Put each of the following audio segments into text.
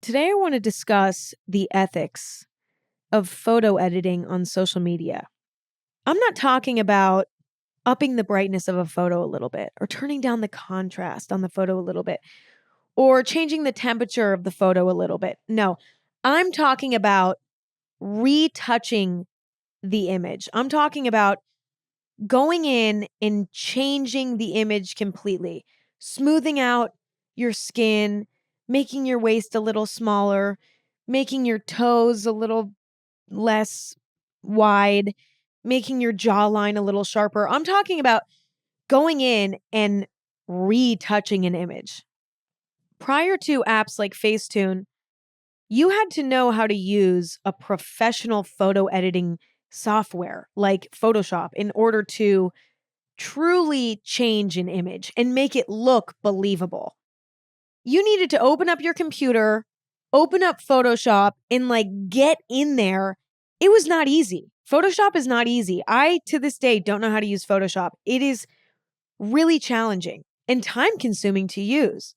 Today, I want to discuss the ethics of photo editing on social media. I'm not talking about upping the brightness of a photo a little bit, or turning down the contrast on the photo a little bit, or changing the temperature of the photo a little bit. No, I'm talking about retouching the image. I'm talking about going in and changing the image completely, smoothing out your skin, making your waist a little smaller, making your toes a little less wide, making your jawline a little sharper. I'm talking about going in and retouching an image. Prior to apps like Facetune, you had to know how to use a professional photo editing software like Photoshop in order to truly change an image and make it look believable. You needed to open up your computer, open up Photoshop, and get in there. It was not easy. Photoshop is not easy. I, to this day, don't know how to use Photoshop. It is really challenging and time consuming to use.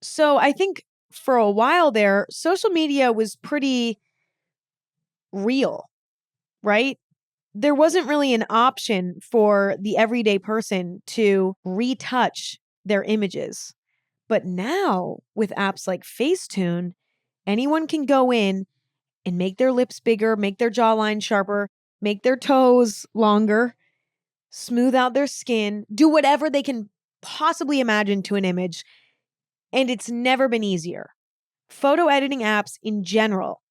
So I think for a while there, social media was pretty real, right? There wasn't really an option for the everyday person to retouch their images. But now, with apps like Facetune, anyone can go in and make their lips bigger, make their jawline sharper, make their toes longer, smooth out their skin, do whatever they can possibly imagine to an image. And it's never been easier. Photo editing apps in general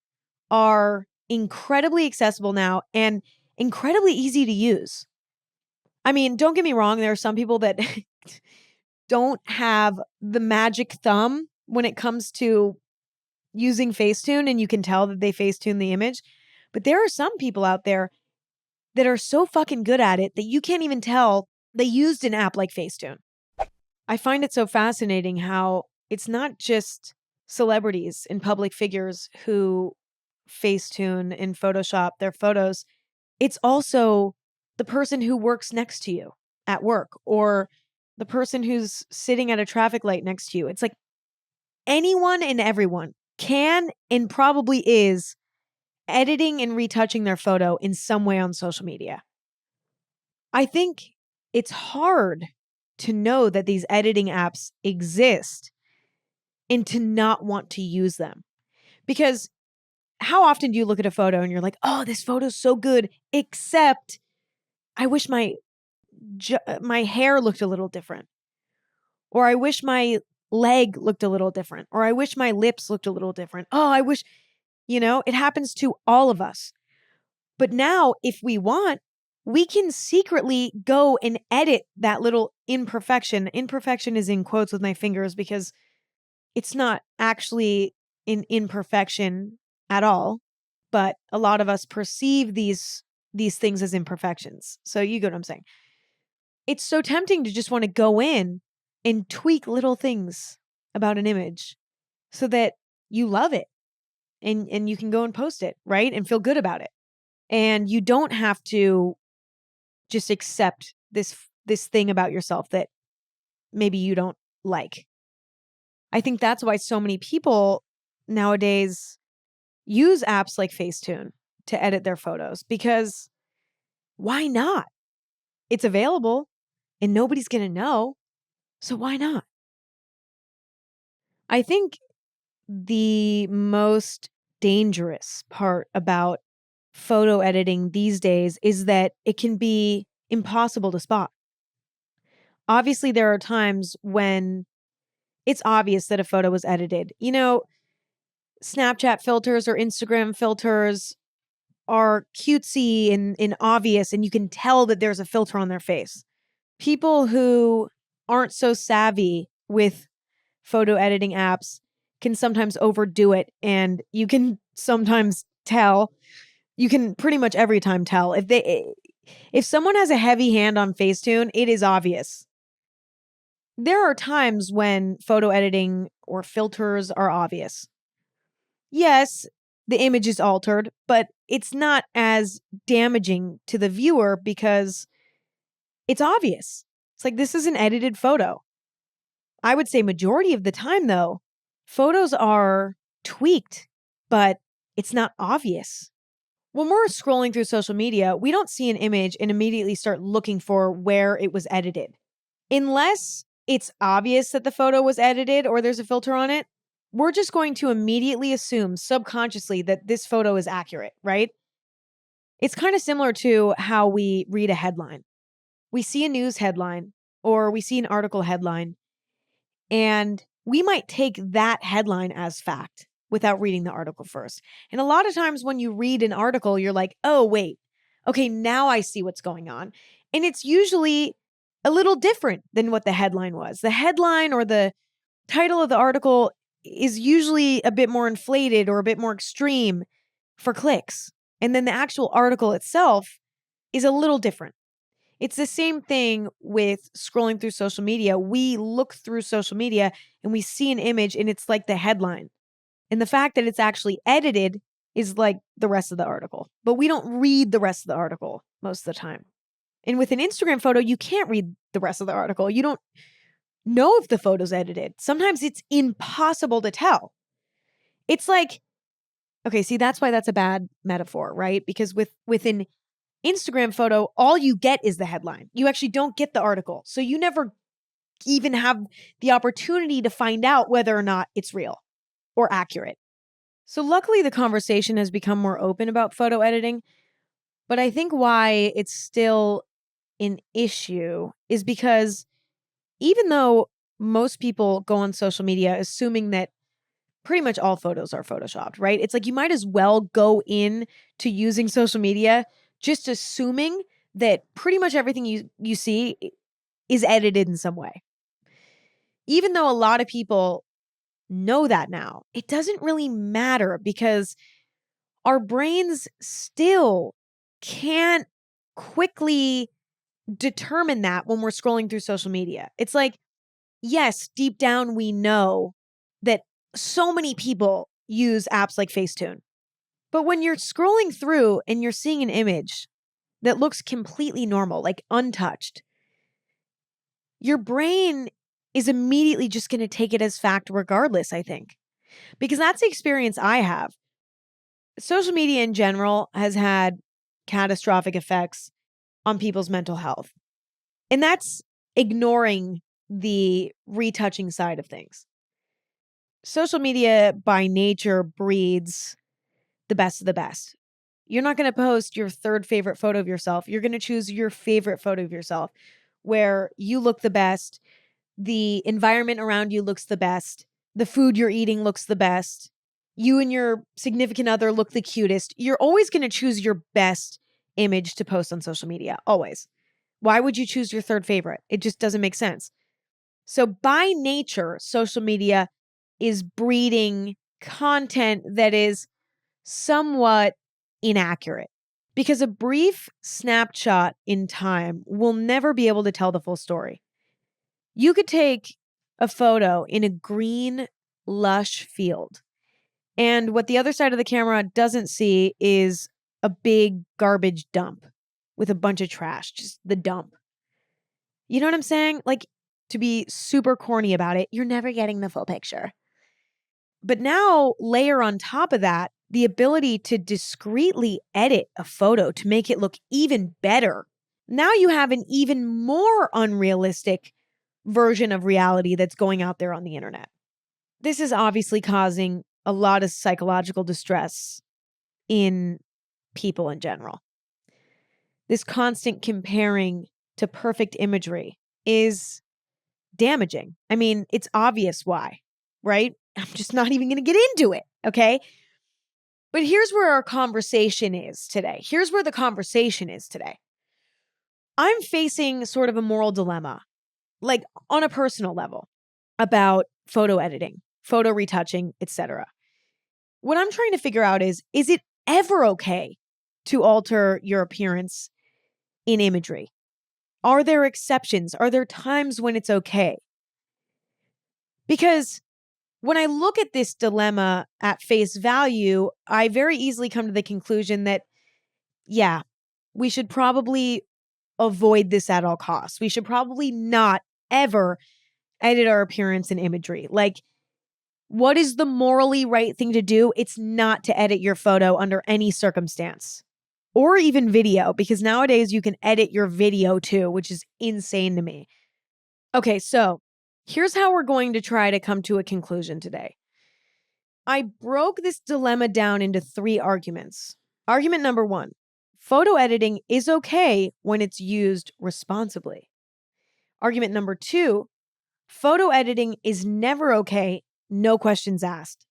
are incredibly accessible now and incredibly easy to use. I mean, don't get me wrong, there are some people that don't have the magic thumb when it comes to using Facetune, and you can tell that they Facetune the image. But there are some people out there that are so fucking good at it that you can't even tell they used an app like Facetune. I find it so fascinating how it's not just celebrities and public figures who Facetune and Photoshop their photos. It's also the person who works next to you at work, or the person who's sitting at a traffic light next to you. It's like anyone and everyone can and probably is editing and retouching their photo in some way on social media. I think it's hard to know that these editing apps exist and to not want to use them. Because how often do you look at a photo and you're like, oh, this photo's so good, except I wish my hair looked a little different, or I wish my leg looked a little different, or I wish my lips looked a little different. Oh, I wish, it happens to all of us. But now, if we want, we can secretly go and edit that little imperfection. Imperfection is in quotes with my fingers because it's not actually an imperfection at all, but a lot of us perceive these things as imperfections. So you get what I'm saying. It's so tempting to just want to go in and tweak little things about an image so that you love it and you can go and post it, right? And feel good about it. And you don't have to just accept this thing about yourself that maybe you don't like. I think that's why so many people nowadays use apps like Facetune to edit their photos, because why not? It's available and nobody's going to know. So why not? I think the most dangerous part about photo editing these days is that it can be impossible to spot. Obviously, there are times when it's obvious that a photo was edited. Snapchat filters or Instagram filters are cutesy and obvious, and you can tell that there's a filter on their face. People who aren't so savvy with photo editing apps can sometimes overdo it, and you can sometimes tell. You can pretty much every time tell if someone has a heavy hand on Facetune, it is obvious. There are times when photo editing or filters are obvious. Yes, the image is altered, but it's not as damaging to the viewer because it's obvious. It's like, this is an edited photo. I would say majority of the time, though, photos are tweaked, but it's not obvious. When we're scrolling through social media, we don't see an image and immediately start looking for where it was edited. Unless it's obvious that the photo was edited or there's a filter on it, we're just going to immediately assume subconsciously that this photo is accurate, right? It's kind of similar to how we read a headline. We see a news headline or we see an article headline, and we might take that headline as fact without reading the article first. And a lot of times when you read an article, you're like, oh, wait, okay, now I see what's going on. And it's usually a little different than what the headline was. The headline or the title of the article is usually a bit more inflated or a bit more extreme for clicks. And then the actual article itself is a little different. It's the same thing with scrolling through social media. We look through social media and we see an image and it's like the headline. And the fact that it's actually edited is like the rest of the article. But we don't read the rest of the article most of the time. And with an Instagram photo, you can't read the rest of the article. You don't know if the photo's edited. Sometimes it's impossible to tell. It's like, okay, see, that's why that's a bad metaphor, right? Because with an Instagram photo, all you get is the headline. You actually don't get the article. So you never even have the opportunity to find out whether or not it's real or accurate. So luckily, the conversation has become more open about photo editing. But I think why it's still an issue is because even though most people go on social media assuming that pretty much all photos are photoshopped, right? It's like you might as well go in to using social media just assuming that pretty much everything you see is edited in some way. Even though a lot of people know that now, it doesn't really matter because our brains still can't quickly determine that when we're scrolling through social media. It's like, yes, deep down we know that so many people use apps like Facetune. But when you're scrolling through and you're seeing an image that looks completely normal, like untouched, your brain is immediately just going to take it as fact regardless, I think. Because that's the experience I have. Social media in general has had catastrophic effects on people's mental health. And that's ignoring the retouching side of things. Social media by nature breeds the best of the best. You're not going to post your third favorite photo of yourself. You're going to choose your favorite photo of yourself where you look the best, the environment around you looks the best, the food you're eating looks the best, you and your significant other look the cutest. You're always going to choose your best image to post on social media, always. Why would you choose your third favorite? It just doesn't make sense. So by nature, social media is breeding content that is somewhat inaccurate because a brief snapshot in time will never be able to tell the full story. You could take a photo in a green, lush field, and what the other side of the camera doesn't see is a big garbage dump with a bunch of trash, just the dump. You know what I'm saying? Like, to be super corny about it, you're never getting the full picture. But now layer on top of that the ability to discreetly edit a photo to make it look even better. Now you have an even more unrealistic version of reality that's going out there on the internet. This is obviously causing a lot of psychological distress in people in general. This constant comparing to perfect imagery is damaging. I mean, it's obvious why, right? I'm just not even going to get into it, okay? But here's where our conversation is today. Here's where the conversation is today. I'm facing sort of a moral dilemma, like on a personal level, about photo editing, photo retouching, etc. What I'm trying to figure out is it ever okay to alter your appearance in imagery? Are there exceptions? Are there times when it's okay? Because when I look at this dilemma at face value, I very easily come to the conclusion that, yeah, we should probably avoid this at all costs. We should probably not ever edit our appearance in imagery. Like, What is the morally right thing to do? It's not to edit your photo under any circumstance or even video, because nowadays you can edit your video too, which is insane to me. Okay, so here's how we're going to try to come to a conclusion today. I broke this dilemma down into 3 arguments. Argument number 1, photo editing is okay when it's used responsibly. Argument number 2, photo editing is never okay, no questions asked.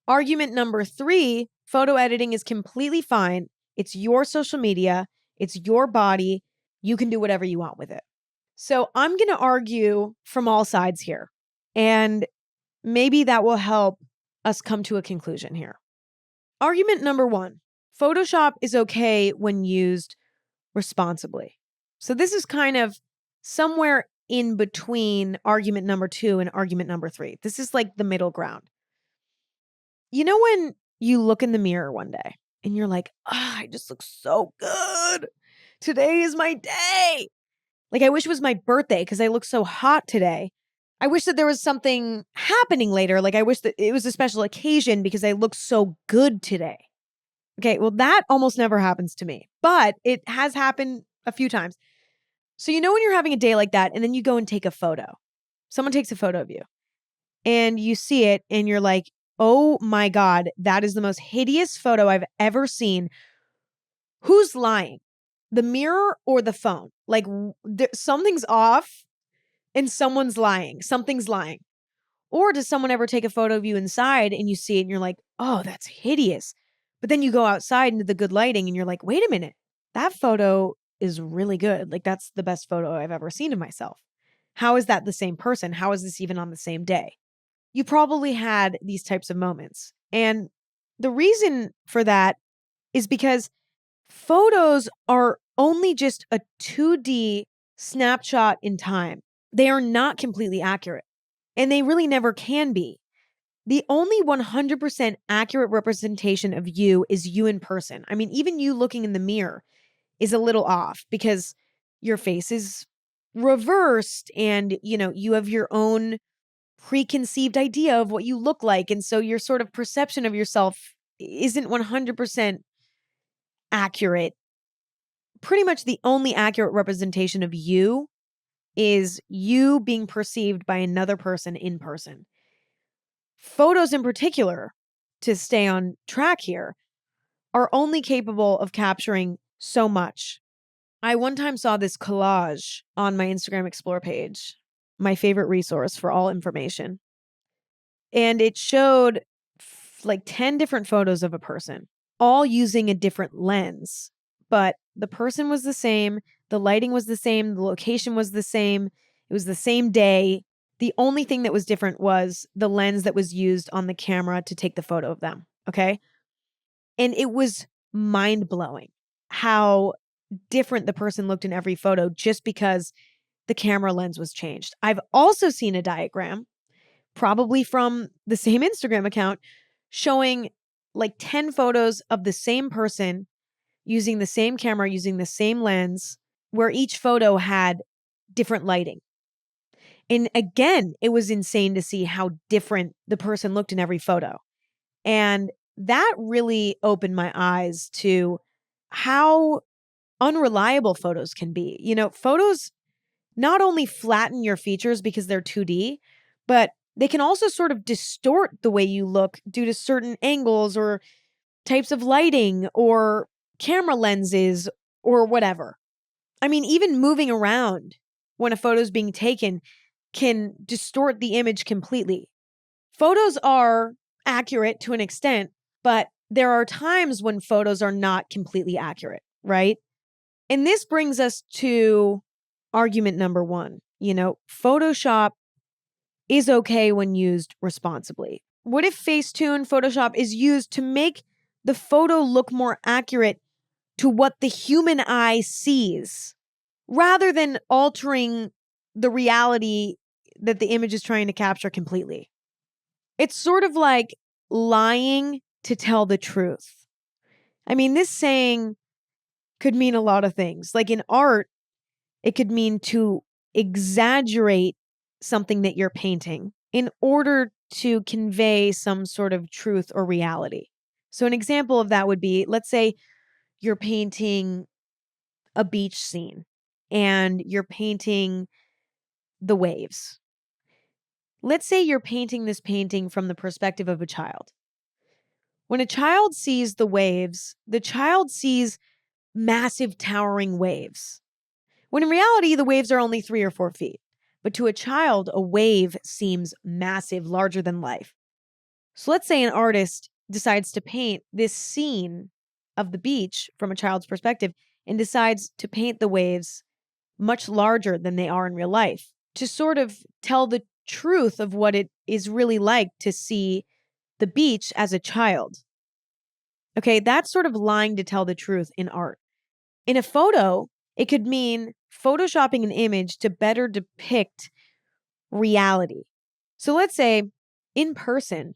Argument number 3, photo editing is completely fine. It's your social media. It's your body. You can do whatever you want with it. So I'm going to argue from all sides here. And maybe that will help us come to a conclusion here. Argument number 1, Photoshop is okay when used responsibly. So this is kind of somewhere in between argument number 2 and argument number 3. This is like the middle ground. You know when you look in the mirror one day and you're like, I just look so good. Today is my day. Like, I wish it was my birthday because I look so hot today. I wish that there was something happening later. Like, I wish that it was a special occasion because I look so good today. Okay, well, that almost never happens to me, but it has happened a few times. So, you know, when you're having a day like that and then you go and take a photo, someone takes a photo of you and you see it and you're like, oh my God, that is the most hideous photo I've ever seen. Who's lying? The mirror or the phone? Like, something's off and someone's lying. Something's lying. Or does someone ever take a photo of you inside and you see it and you're like, oh, that's hideous. But then you go outside into the good lighting and you're like, wait a minute, that photo is really good. Like, that's the best photo I've ever seen of myself. How is that the same person? How is this even on the same day? You probably had these types of moments. And the reason for that is because photos are only just a 2D snapshot in time. They are not completely accurate, and they really never can be. The only 100% accurate representation of you is you in person. I mean, even you looking in the mirror is a little off because your face is reversed and, you know, you have your own preconceived idea of what you look like. And so your sort of perception of yourself isn't 100% accurate. Pretty much the only accurate representation of you is you being perceived by another person in person. Photos in particular, to stay on track here, are only capable of capturing so much. I one time saw this collage on my Instagram Explore page, my favorite resource for all information. And it showed like 10 different photos of a person, all using a different lens. But the person was the same, the lighting was the same, the location was the same, it was the same day. The only thing that was different was the lens that was used on the camera to take the photo of them, okay? And it was mind-blowing how different the person looked in every photo just because the camera lens was changed. I've also seen a diagram, probably from the same Instagram account, showing like 10 photos of the same person using the same camera, using the same lens, where each photo had different lighting. And again, it was insane to see how different the person looked in every photo. And that really opened my eyes to how unreliable photos can be. You know, photos not only flatten your features because they're 2D, but they can also sort of distort the way you look due to certain angles or types of lighting or camera lenses or whatever. I mean, even moving around when a photo is being taken can distort the image completely. Photos are accurate to an extent, but there are times when photos are not completely accurate, right? And this brings us to argument number 1. You know, Photoshop is okay when used responsibly. What if Facetune Photoshop is used to make the photo look more accurate to what the human eye sees, rather than altering the reality that the image is trying to capture completely? It's sort of like lying to tell the truth. I mean, this saying could mean a lot of things. Like in art, it could mean to exaggerate something that you're painting in order to convey some sort of truth or reality. So an example of that would be, let's say you're painting a beach scene and you're painting the waves. Let's say you're painting this painting from the perspective of a child. When a child sees the waves, the child sees massive towering waves. When in reality, the waves are only 3 or 4 feet. But to a child, a wave seems massive, larger than life. So let's say an artist decides to paint this scene of the beach from a child's perspective and decides to paint the waves much larger than they are in real life to sort of tell the truth of what it is really like to see the beach as a child. Okay, that's sort of lying to tell the truth in art. In a photo, it could mean photoshopping an image to better depict reality. So let's say in person,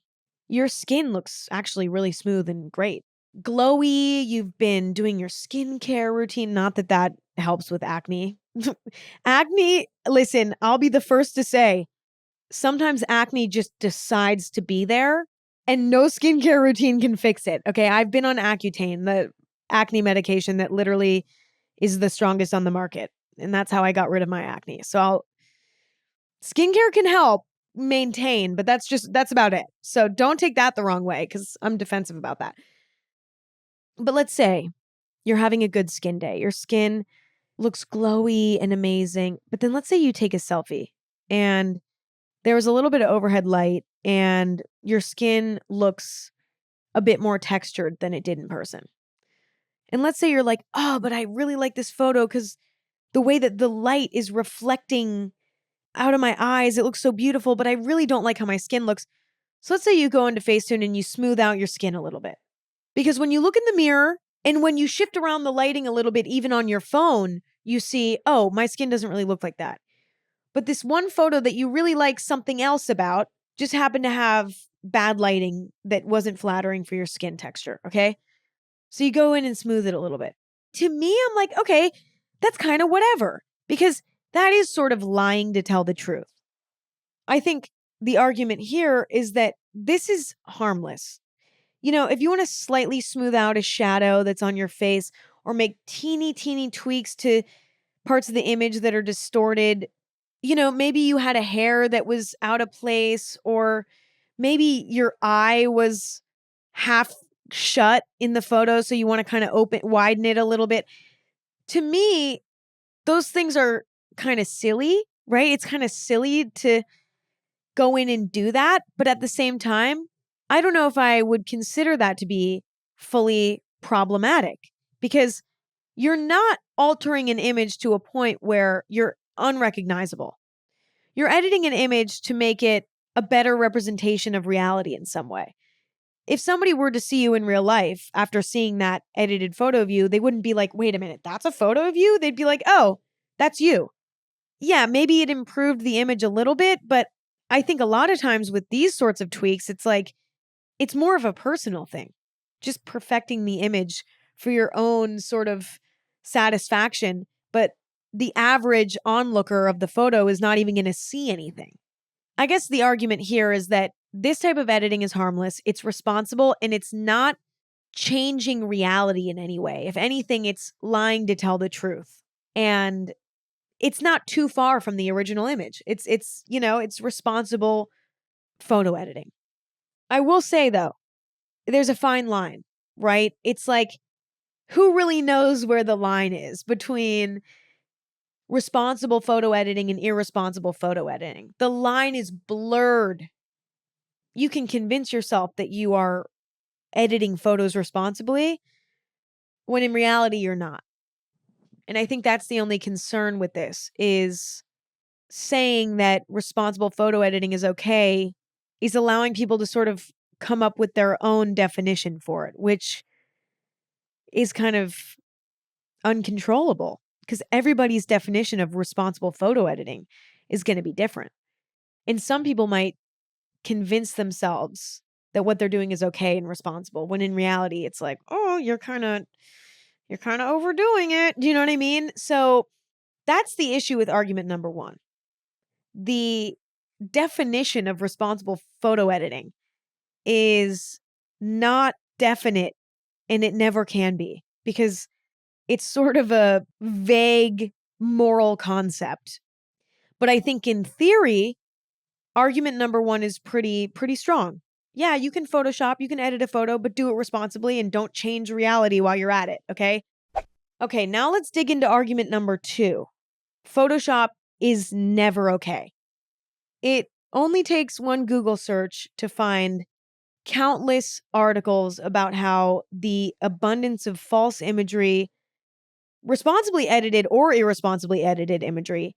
your skin looks actually really smooth and great. Glowy, you've been doing your skincare routine. Not that that helps with acne. Acne, listen, I'll be the first to say, sometimes acne just decides to be there and no skincare routine can fix it. Okay, I've been on Accutane, the acne medication that literally is the strongest on the market. And that's how I got rid of my acne. So skincare can help maintain, but that's about it. So don't take that the wrong way because I'm defensive about that. But let's say you're having a good skin day. Your skin looks glowy and amazing. But then let's say you take a selfie and there was a little bit of overhead light and your skin looks a bit more textured than it did in person. And let's say you're like, oh, but I really like this photo because the way that the light is reflecting out of my eyes, it looks so beautiful, but I really don't like how my skin looks. So let's say you go into Facetune and you smooth out your skin a little bit. Because when you look in the mirror and when you shift around the lighting a little bit, even on your phone, you see, oh, my skin doesn't really look like that. But this one photo that you really like something else about just happened to have bad lighting that wasn't flattering for your skin texture. Okay. So you go in and smooth it a little bit. To me, I'm like, okay, that's kind of whatever, because that is sort of lying to tell the truth. I think the argument here is that this is harmless. You know, if you want to slightly smooth out a shadow that's on your face or make teeny, teeny tweaks to parts of the image that are distorted, you know, maybe you had a hair that was out of place, or maybe your eye was half shut in the photo. So you want to kind of widen it a little bit. To me, those things are kind of silly, right? It's kind of silly to go in and do that. But at the same time, I don't know if I would consider that to be fully problematic, because you're not altering an image to a point where you're unrecognizable. You're editing an image to make it a better representation of reality in some way. If somebody were to see you in real life after seeing that edited photo of you, they wouldn't be like, wait a minute, that's a photo of you? They'd be like, oh, that's you. Yeah, maybe it improved the image a little bit, but I think a lot of times with these sorts of tweaks, it's like, it's more of a personal thing, just perfecting the image for your own sort of satisfaction. But the average onlooker of the photo is not even going to see anything. I guess the argument here is that this type of editing is harmless, it's responsible, and it's not changing reality in any way. If anything, it's lying to tell the truth. And it's not too far from the original image. It's responsible photo editing. I will say though, there's a fine line, right? It's like, who really knows where the line is between responsible photo editing and irresponsible photo editing? The line is blurred. You can convince yourself that you are editing photos responsibly when in reality you're not. And I think that's the only concern with this, is saying that responsible photo editing is okay is allowing people to sort of come up with their own definition for it, which is kind of uncontrollable because everybody's definition of responsible photo editing is going to be different. And some people might convince themselves that what they're doing is okay and responsible, when in reality it's like, oh, you're kind of overdoing it. Do you know what I mean? So that's the issue with argument number one. The definition of responsible photo editing is not definite, and it never can be, because it's sort of a vague moral concept. But I think in theory, argument number one is pretty strong. Yeah, you can Photoshop, you can edit a photo, but do it responsibly and don't change reality while you're at it, okay? Okay, now let's dig into argument number two. Photoshop is never okay. It only takes one Google search to find countless articles about how the abundance of false imagery, responsibly edited or irresponsibly edited imagery,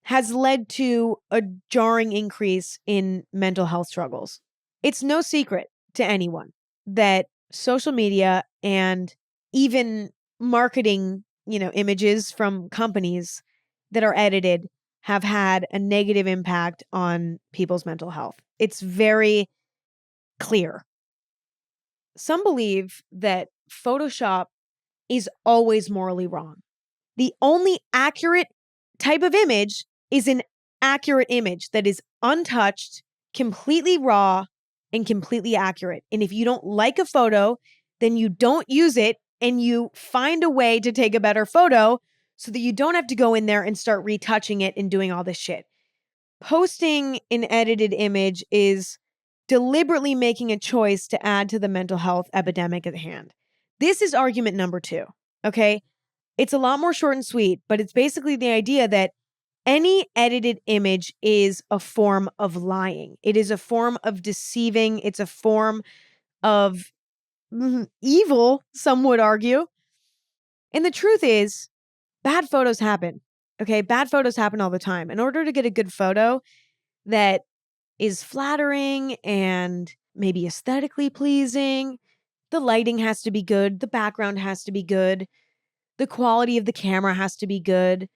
has led to a jarring increase in mental health struggles. It's no secret to anyone that social media and even marketing, images from companies that are edited have had a negative impact on people's mental health. It's very clear. Some believe that Photoshop is always morally wrong. The only accurate type of image is an accurate image that is untouched, completely raw, and completely accurate. And if you don't like a photo, then you don't use it and you find a way to take a better photo so that you don't have to go in there and start retouching it and doing all this shit. Posting an edited image is deliberately making a choice to add to the mental health epidemic at hand. This is argument number two, okay? It's a lot more short and sweet, but it's basically the idea that any edited image is a form of lying. It is a form of deceiving. It's a form of evil, some would argue. And the truth is, bad photos happen. Okay, bad photos happen all the time. In order to get a good photo that is flattering and maybe aesthetically pleasing, the lighting has to be good, the background has to be good, the quality of the camera has to be good.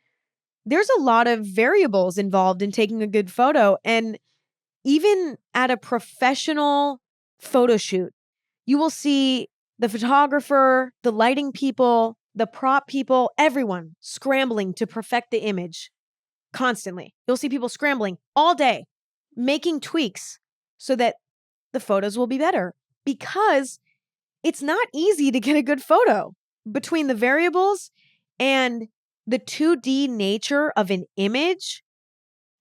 There's a lot of variables involved in taking a good photo. And even at a professional photo shoot, you will see the photographer, the lighting people, the prop people, everyone scrambling to perfect the image constantly. You'll see people scrambling all day, making tweaks so that the photos will be better, because it's not easy to get a good photo. Between the variables and the 2D nature of an image,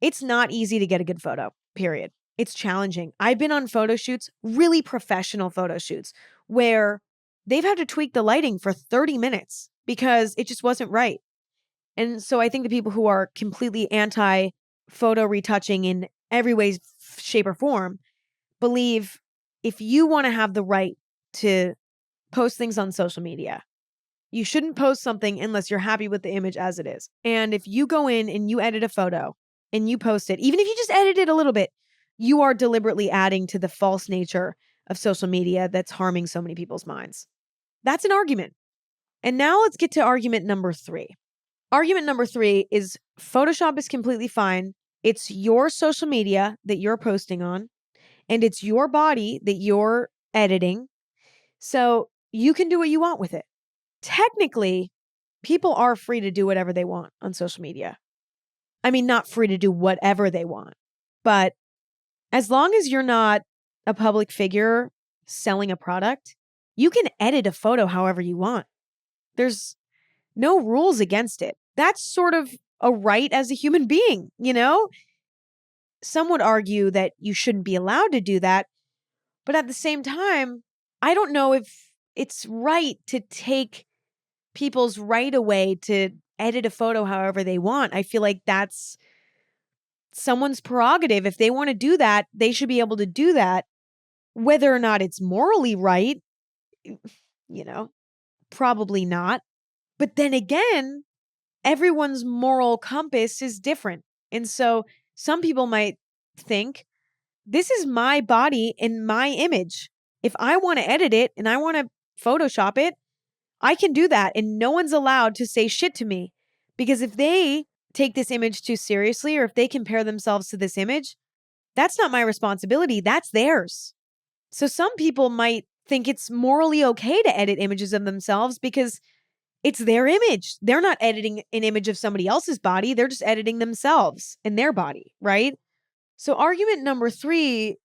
it's not easy to get a good photo, period. It's challenging. I've been on photo shoots, really professional photo shoots, where they've had to tweak the lighting for 30 minutes because it just wasn't right. And so I think the people who are completely anti photo retouching in every way, shape, or form believe if you want to have the right to post things on social media, you shouldn't post something unless you're happy with the image as it is. And if you go in and you edit a photo and you post it, even if you just edit it a little bit, you are deliberately adding to the false nature of social media that's harming so many people's minds. That's an argument. And now let's get to argument number three. Argument number three is Photoshop is completely fine. It's your social media that you're posting on, and it's your body that you're editing. So you can do what you want with it. Technically, people are free to do whatever they want on social media. I mean, not free to do whatever they want, but as long as you're not a public figure selling a product, you can edit a photo however you want. There's no rules against it. That's sort of a right as a human being, Some would argue that you shouldn't be allowed to do that. But at the same time, I don't know if it's right to take people's right away to edit a photo however they want. I feel like that's someone's prerogative. If they want to do that, they should be able to do that. Whether or not it's morally right, probably not. But then again, everyone's moral compass is different. And so some people might think, this is my body and my image. If I want to edit it and I want to Photoshop it, I can do that. And no one's allowed to say shit to me. Because if they take this image too seriously, or if they compare themselves to this image, that's not my responsibility. That's theirs. So some people might think it's morally okay to edit images of themselves because it's their image. They're not editing an image of somebody else's body. They're just editing themselves and their body, right? So argument number 3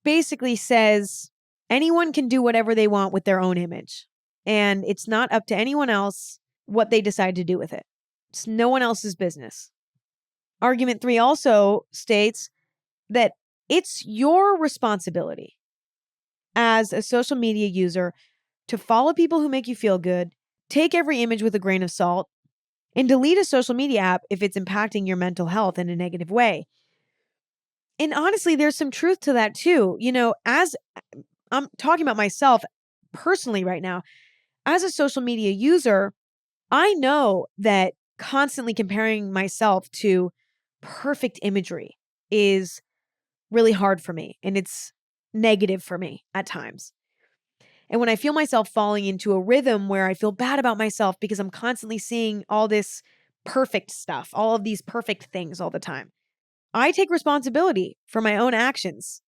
basically says anyone can do whatever they want with their own image. And it's not up to anyone else what they decide to do with it. It's no one else's business. Argument 3 also states that it's your responsibility as a social media user to follow people who make you feel good, take every image with a grain of salt, and delete a social media app if it's impacting your mental health in a negative way. And honestly, there's some truth to that too. As I'm talking about myself personally right now, as a social media user, I know that constantly comparing myself to perfect imagery is really hard for me, and it's negative for me at times. And when I feel myself falling into a rhythm where I feel bad about myself because I'm constantly seeing all this perfect stuff, all of these perfect things all the time, I take responsibility for my own actions.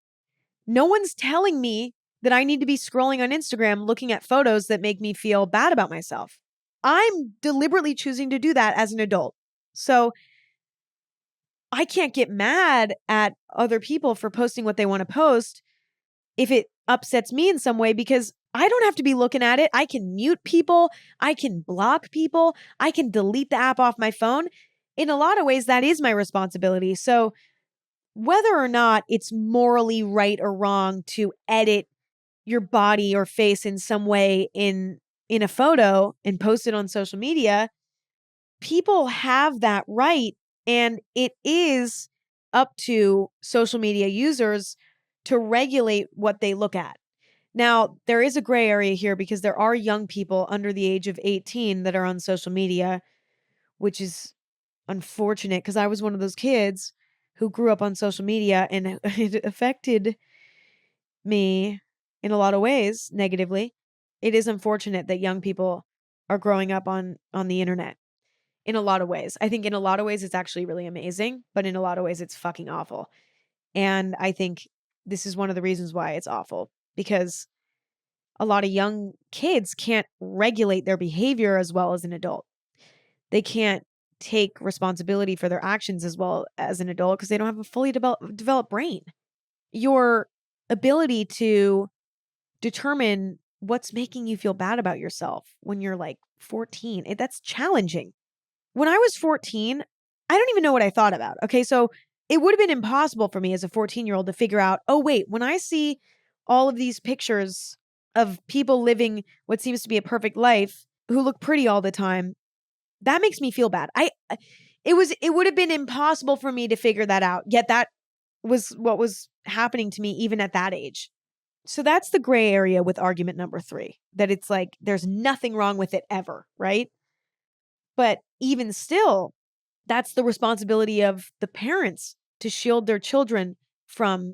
No one's telling me that I need to be scrolling on Instagram looking at photos that make me feel bad about myself. I'm deliberately choosing to do that as an adult. So I can't get mad at other people for posting what they want to post if it upsets me in some way, because I don't have to be looking at it. I can mute people. I can block people. I can delete the app off my phone. In a lot of ways, that is my responsibility. So whether or not it's morally right or wrong to edit your body or face in some way in a photo and post it on social media, people have that right, and it is up to social media users to regulate what they look at. Now, there is a gray area here because there are young people under the age of 18 that are on social media, which is unfortunate because I was one of those kids who grew up on social media, and it affected me in a lot of ways negatively. It is unfortunate that young people are growing up on the internet in a lot of ways. I think in a lot of ways it's actually really amazing, but in a lot of ways it's fucking awful. And I think this is one of the reasons why it's awful, because a lot of young kids can't regulate their behavior as well as an adult. They can't take responsibility for their actions as well as an adult because they don't have a fully developed brain. Your ability to determine what's making you feel bad about yourself when you're like 14, that's challenging. When I was 14, I don't even know what I thought about. Okay, so it would have been impossible for me as a 14-year-old to figure out, oh, wait, when I see all of these pictures of people living what seems to be a perfect life who look pretty all the time, that makes me feel bad. It would have been impossible for me to figure that out. Yet that was what was happening to me even at that age. So that's the gray area with argument number 3, that it's like there's nothing wrong with it ever, right? But even still, that's the responsibility of the parents to shield their children from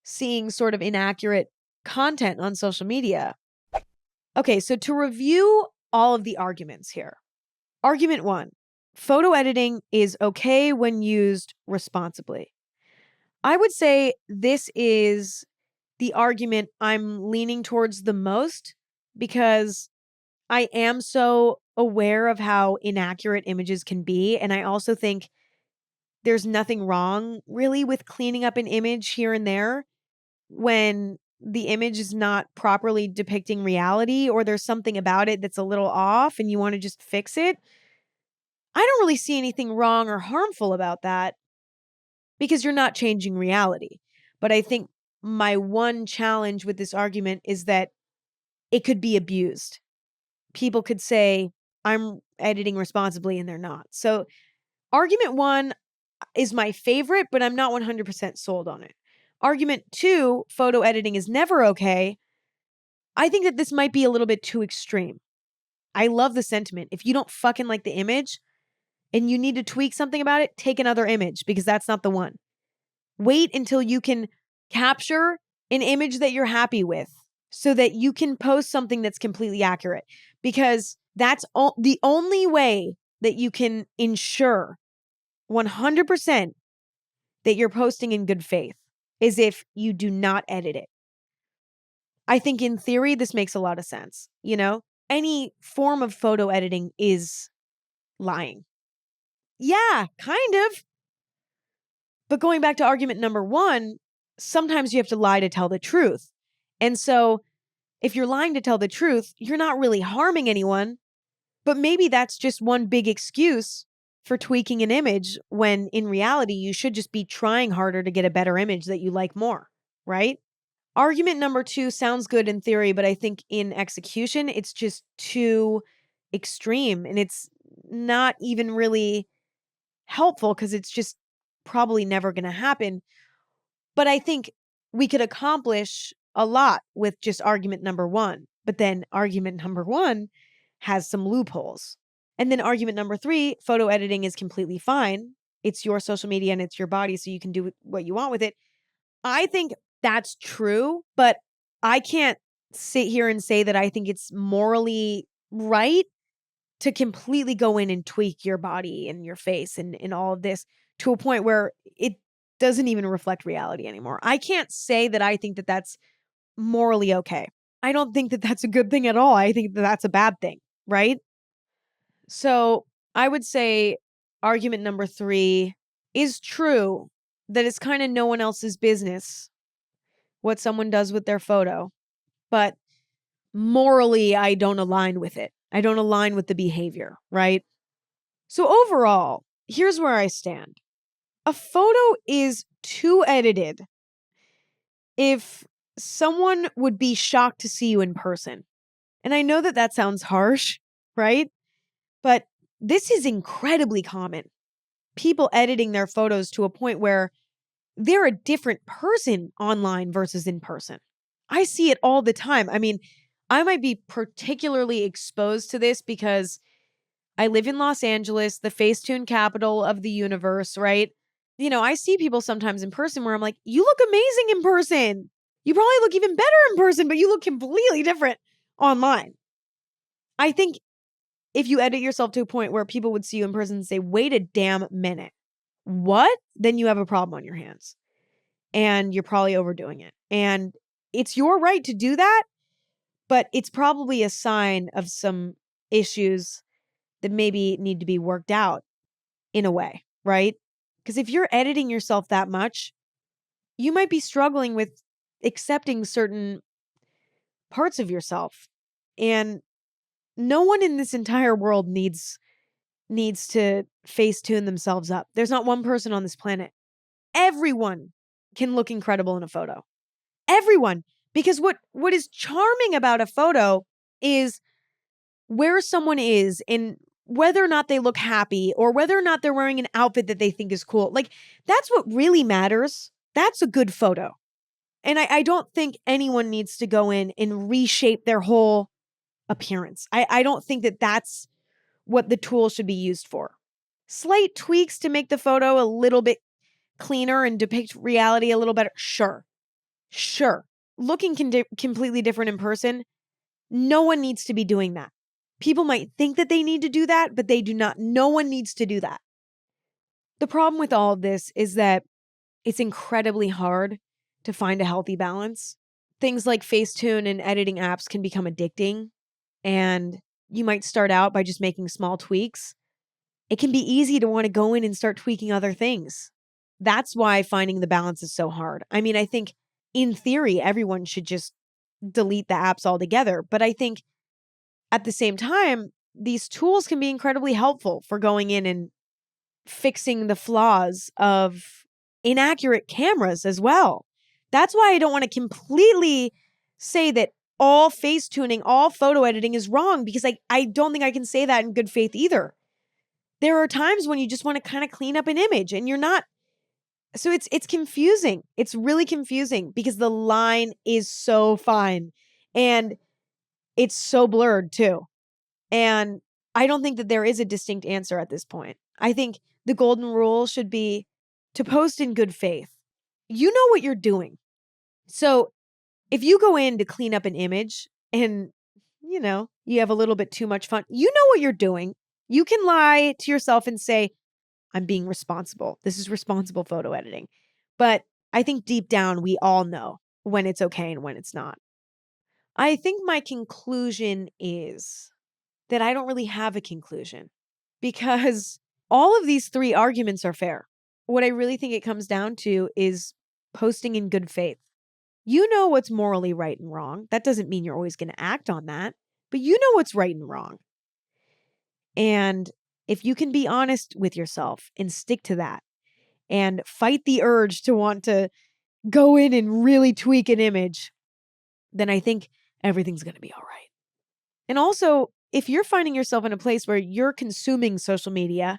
seeing sort of inaccurate content on social media. Okay, so to review all of the arguments here. Argument 1, photo editing is okay when used responsibly. I would say this is the argument I'm leaning towards the most, because I am so aware of how inaccurate images can be. And I also think there's nothing wrong really with cleaning up an image here and there when the image is not properly depicting reality, or there's something about it that's a little off and you want to just fix it. I don't really see anything wrong or harmful about that because you're not changing reality. But I think my one challenge with this argument is that it could be abused. People could say, I'm editing responsibly, and they're not. So argument 1 is my favorite, but I'm not 100% sold on it. Argument 2, photo editing is never okay. I think that this might be a little bit too extreme. I love the sentiment. If you don't fucking like the image and you need to tweak something about it, take another image, because that's not the one. Wait until you can capture an image that you're happy with so that you can post something that's completely accurate, because that's the only way that you can ensure 100% that you're posting in good faith is if you do not edit it. I think in theory, this makes a lot of sense. Any form of photo editing is lying. Yeah, kind of. But going back to argument number one, sometimes you have to lie to tell the truth. And so if you're lying to tell the truth, you're not really harming anyone, but maybe that's just one big excuse for tweaking an image when in reality, you should just be trying harder to get a better image that you like more, right? Argument number two sounds good in theory, but I think in execution, it's just too extreme and it's not even really helpful because it's just probably never going to happen. But I think we could accomplish a lot with just argument number one. But then argument number one has some loopholes. And then argument number three, photo editing is completely fine. It's your social media and it's your body, so you can do what you want with it. I think that's true, but I can't sit here and say that I think it's morally right to completely go in and tweak your body and your face and all of this to a point where it doesn't even reflect reality anymore. I can't say that I think that that's morally okay. I don't think that that's a good thing at all. I think that that's a bad thing, right? So I would say argument number three is true, that it's kind of no one else's business what someone does with their photo. But morally, I don't align with it. I don't align with the behavior, right? So overall, here's where I stand. A photo is too edited if someone would be shocked to see you in person. And I know that that sounds harsh, right? But this is incredibly common. People editing their photos to a point where they're a different person online versus in person. I see it all the time. I mean, I might be particularly exposed to this because I live in Los Angeles, the facetune capital of the universe, right? I see people sometimes in person where I'm like, you look amazing in person. You probably look even better in person, but you look completely different online. I think if you edit yourself to a point where people would see you in person and say, wait a damn minute, what? Then you have a problem on your hands and you're probably overdoing it. And it's your right to do that, but it's probably a sign of some issues that maybe need to be worked out in a way, right? Because if you're editing yourself that much, you might be struggling with accepting certain parts of yourself. And no one in this entire world needs to face tune themselves up. There's not one person on this planet. Everyone can look incredible in a photo. Everyone. Because what is charming about a photo is where someone is and whether or not they look happy or whether or not they're wearing an outfit that they think is cool. Like, that's what really matters. That's a good photo. And I don't think anyone needs to go in and reshape their whole appearance. I don't think that that's what the tool should be used for. Slight tweaks to make the photo a little bit cleaner and depict reality a little better. Sure. Looking completely different in person, no one needs to be doing that. People might think that they need to do that, but they do not. No one needs to do that. The problem with all of this is that it's incredibly hard to find a healthy balance. Things like Facetune and editing apps can become addicting, and you might start out by just making small tweaks. It can be easy to want to go in and start tweaking other things. That's why finding the balance is so hard. I mean, I think in theory, everyone should just delete the apps altogether. But I think at the same time, these tools can be incredibly helpful for going in and fixing the flaws of inaccurate cameras as well. That's why I don't want to completely say that all face tuning, all photo editing is wrong, because I don't think I can say that in good faith either. There are times when you just want to kind of clean up an image and you're not. So it's confusing. It's really confusing because the line is so fine and it's so blurred too. And I don't think that there is a distinct answer at this point. I think the golden rule should be to post in good faith. You know what you're doing. So if you go in to clean up an image and, you have a little bit too much fun, you know what you're doing. You can lie to yourself and say, I'm being responsible. This is responsible photo editing. But I think deep down, we all know when it's okay and when it's not. I think my conclusion is that I don't really have a conclusion because all of these three arguments are fair. what I really think it comes down to is posting in good faith. You know what's morally right and wrong. That doesn't mean you're always going to act on that, but you know what's right and wrong. And if you can be honest with yourself and stick to that and fight the urge to want to go in and really tweak an image, then I think everything's going to be all right. And also, if you're finding yourself in a place where you're consuming social media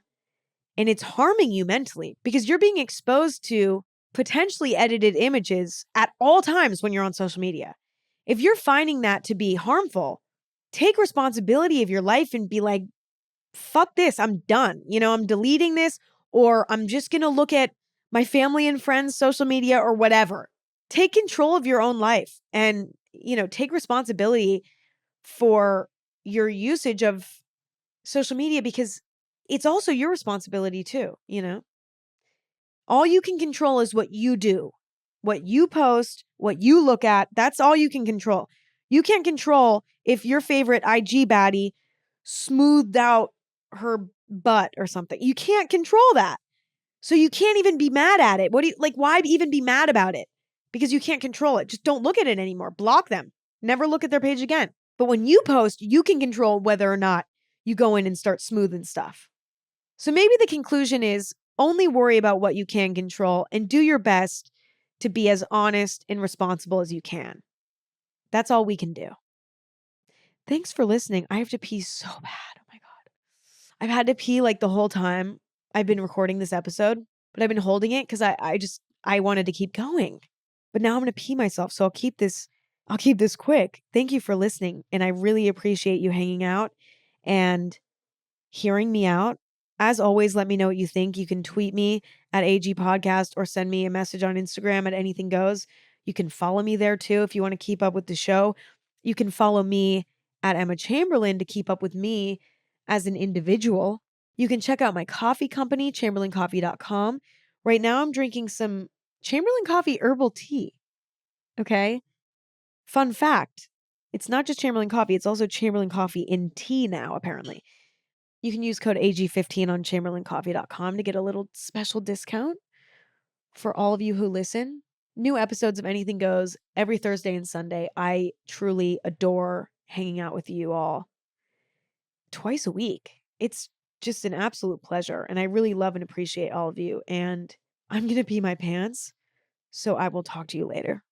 and it's harming you mentally because you're being exposed to potentially edited images at all times when you're on social media. If you're finding that to be harmful, take responsibility of your life and be like, fuck this, I'm done. I'm deleting this, or I'm just going to look at my family and friends' social media or whatever. Take control of your own life and, take responsibility for your usage of social media because it's also your responsibility too, All you can control is what you do, what you post, what you look at. That's all you can control. You can't control if your favorite IG baddie smoothed out her butt or something. You can't control that. So you can't even be mad at it. Why even be mad about it? Because you can't control it. Just don't look at it anymore. Block them. Never look at their page again. But when you post, you can control whether or not you go in and start smoothing stuff. So maybe the conclusion is only worry about what you can control and do your best to be as honest and responsible as you can. That's all we can do. Thanks for listening. I have to pee so bad. Oh my God. I've had to pee like the whole time I've been recording this episode, but I've been holding it because I wanted to keep going. But now I'm going to pee myself. So I'll keep this quick. Thank you for listening. And I really appreciate you hanging out and hearing me out. As always, let me know what you think. You can tweet me at AG Podcast or send me a message on Instagram at Anything Goes. You can follow me there too if you want to keep up with the show. You can follow me at Emma Chamberlain to keep up with me as an individual. You can check out my coffee company, chamberlaincoffee.com. Right now I'm drinking some Chamberlain Coffee herbal tea. Okay? Fun fact, it's not just Chamberlain Coffee, it's also Chamberlain Coffee in tea now, apparently. You can use code AG15 on chamberlaincoffee.com to get a little special discount for all of you who listen. New episodes of Anything Goes every Thursday and Sunday. I truly adore hanging out with you all twice a week. It's just an absolute pleasure. And I really love and appreciate all of you. And I'm going to pee my pants. So I will talk to you later.